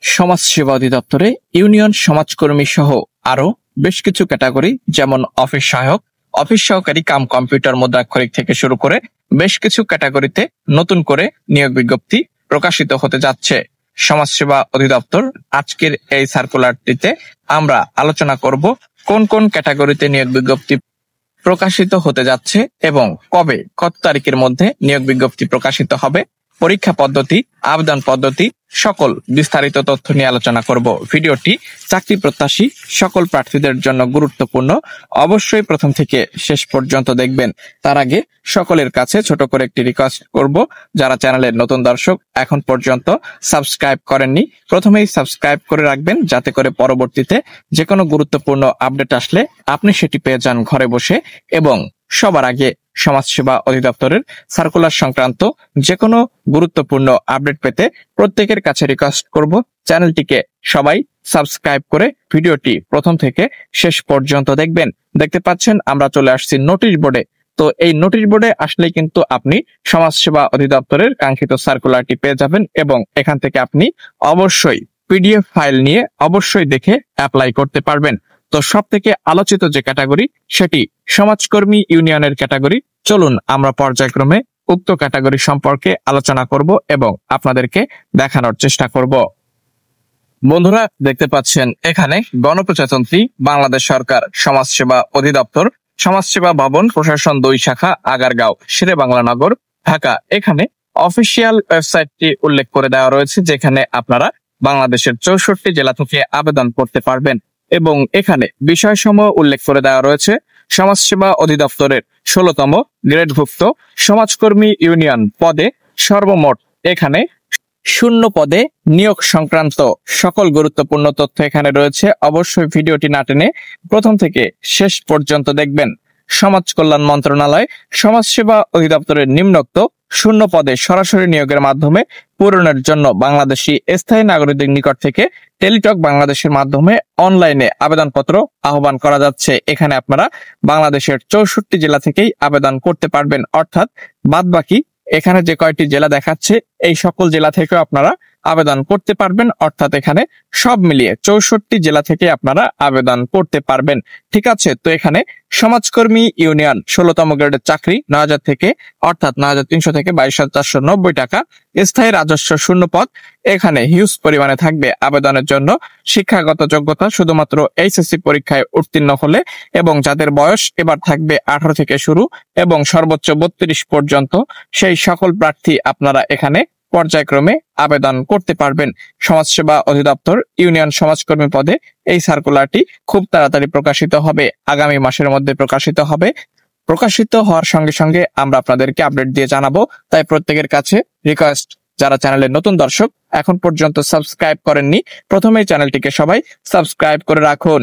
সমাজসেবা অধিদপ্তরে ইউনিয়ন সমাজকর্মী সহ আরো বেশ কিছু ক্যাটাগরি যেমন অফিস সহায়ক, অফিস সহকারী কাম কম্পিউটার মুদ্রাক্ষরিক থেকে শুরু করে বেশ কিছু ক্যাটাগরিতে নতুন করে নিয়োগ বিজ্ঞপ্তি প্রকাশিত হতে যাচ্ছে। সমাজসেবা অধিদপ্তর আজকের এই সার্কুলারটিতে আমরা আলোচনা করব কোন কোন ক্যাটাগরিতে নিয়োগ বিজ্ঞপ্তি প্রকাশিত হতে যাচ্ছে এবং কবে কত তারিখের মধ্যে নিয়োগ বিজ্ঞপ্তি প্রকাশিত হবে, পরীক্ষা পদ্ধতি, আবেদন পদ্ধতি সকল বিস্তারিত তথ্য নিয়ে আলোচনা করব। ভিডিওটি চাকরি প্রত্যাশী সকল প্রার্থীদের জন্য গুরুত্বপূর্ণ, অবশ্যই প্রথম থেকে শেষ পর্যন্ত দেখবেন। তার আগে সকলের কাছে ছোট করে একটি রিকোয়েস্ট করব, যারা চ্যানেলের নতুন দর্শক এখন পর্যন্ত সাবস্ক্রাইব করেননি প্রথমেই সাবস্ক্রাইব করে রাখবেন, যাতে করে পরবর্তীতে যে কোনো গুরুত্বপূর্ণ আপডেট আসলে আপনি সেটি পেয়ে যান ঘরে বসে। এবং সবার আগে সমাজসেবা অধিদপ্তরের সার্কুলার সংক্রান্ত যে কোনো গুরুত্বপূর্ণ আপডেট পেতে প্রত্যেকের কাছে রিকোয়েস্ট করব, চ্যানেলটিকে সবাই সাবস্ক্রাইব করে ভিডিওটি প্রথম থেকে শেষ পর্যন্ত দেখবেন। দেখতে পাচ্ছেন আমরা চলে আসছি নোটিশ বোর্ডে। তো এই নোটিশ বোর্ডে আসলে কিন্তু আপনি সমাজসেবা অধিদপ্তরের কাঙ্ক্ষিত সার্কুলারটি পেয়ে যাবেন এবং এখান থেকে আপনি অবশ্যই পিডিএফ ফাইল নিয়ে অবশ্যই দেখে অ্যাপ্লাই করতে পারবেন। তো সব থেকে আলোচিত যে ক্যাটাগরি সেটি সমাজকর্মী ইউনিয়নের ক্যাটাগরি। চলুন আমরা পর্যায়ক্রমে উক্ত ক্যাটাগরি সম্পর্কে আলোচনা করব এবং আপনাদেরকে দেখানোর চেষ্টা করব। বন্ধুরা দেখতে পাচ্ছেন এখানে গণপ্রজাতন্ত্রী বাংলাদেশ সরকার সমাজসেবা অধিদপ্তর, সমাজসেবা ভবন, প্রশাসন 2 শাখা, আগারগাঁও, শেরেবাংলা নগর, ঢাকা। এখানে অফিসিয়াল ওয়েবসাইটটি উল্লেখ করে দেওয়া রয়েছে, যেখানে আপনারা বাংলাদেশের 64 জেলা থেকে আবেদন করতে পারবেন এবং এখানে বিষয়সমূহ উল্লেখ করে দেওয়া রয়েছে। সমাজসেবা অধিদপ্তরের 16তম গ্রেডভুক্ত সমাজকর্মী ইউনিয়ন পদে সর্বমোট এখানে 0 পদে নিয়োগ সংক্রান্ত সকল গুরুত্বপূর্ণ তথ্য এখানে রয়েছে। অবশ্যই ভিডিওটি না টেনে প্রথম থেকে শেষ পর্যন্ত দেখবেন। সমাজ কল্যাণ মন্ত্রণালয় সমাজসেবা অধিদপ্তরের নিম্নোক্ত 0 পদে সরাসরি নিয়োগের মাধ্যমে পূরণের জন্য বাংলাদেশি স্থায়ী নাগরিকদের নিকট থেকে টেলিটক বাংলাদেশের মাধ্যমে অনলাইনে আবেদনপত্র আহ্বান করা যাচ্ছে। এখানে আপনারা বাংলাদেশের 64 জেলা থেকেই আবেদন করতে পারবেন, অর্থাৎ বাদবাকি এখানে যে কয়টি জেলা দেখাচ্ছে এই সকল জেলা থেকেও আপনারা আবেদন করতে পারবেন, অর্থাৎ এখানে সব মিলিয়ে 64 জেলা থেকে আপনারা আবেদন করতে পারবেন। ঠিক আছে, তো এখানে সমাজকর্মী ইউনিয়ন 16তম গ্রেডের চাকরি 9000 থেকে অর্থাৎ 9300 থেকে 22490 টাকা, স্থায়ী রাজস্ব 0 পদ। এখানে হিউজ পরিমাণে থাকবে আবেদনের জন্য শিক্ষাগত যোগ্যতা শুধুমাত্র এইচএসসি পরীক্ষায় উত্তীর্ণ হলে এবং যাদের বয়স এবার থাকবে 18 থেকে শুরু এবং সর্বোচ্চ 32 পর্যন্ত, সেই সকল প্রার্থী আপনারা এখানে পর্যায়ক্রমে আবেদন করতে পারবেন। সমাজসেবা অধিদপ্তর ইউনিয়ন সমাজকর্মী পদে এই সার্কুলারটি খুব তাড়াতাড়ি প্রকাশিত হবে, আগামী মাসের মধ্যে প্রকাশিত হবে। প্রকাশিত হওয়ার সঙ্গে সঙ্গে আমরা আপনাদেরকে আপডেট দিয়ে জানাবো। তাই প্রত্যেকের কাছে রিকোয়েস্ট, যারা চ্যানেলের নতুন দর্শক এখন পর্যন্ত সাবস্ক্রাইব করেননি প্রথমেই চ্যানেলটিকে সবাই সাবস্ক্রাইব করে রাখুন।